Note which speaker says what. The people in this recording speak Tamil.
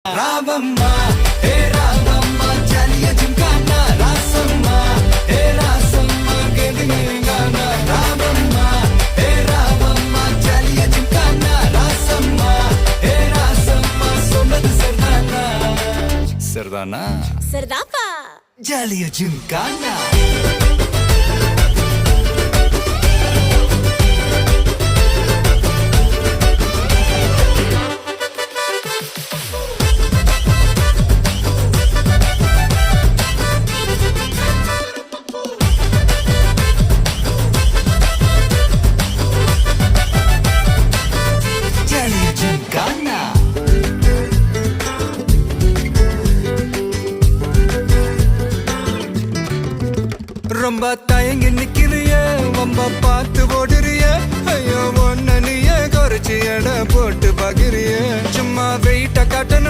Speaker 1: రావమ్మా హే రావమ్మా చలియ జింకానా రాసమ్మా హే రాసమ్మా గెలింగానా రావమ్మా హే రావమ్మా చలియ జింకానా రాసమ్మా హే రాసమ్మా சொன்னது சரிதானா சரிதானா
Speaker 2: சரிதாப்பா
Speaker 1: ஜாலிய జింకానా ரொம்ப தயங்கி நிக்கிறிய ரொம்ப பார்த்து ஓடுறிய ஐயோ ஒன்ன நீயே குறைச்சி எடை போட்டு பாக்குறிய சும்மா வெயிட்ட காட்டணும்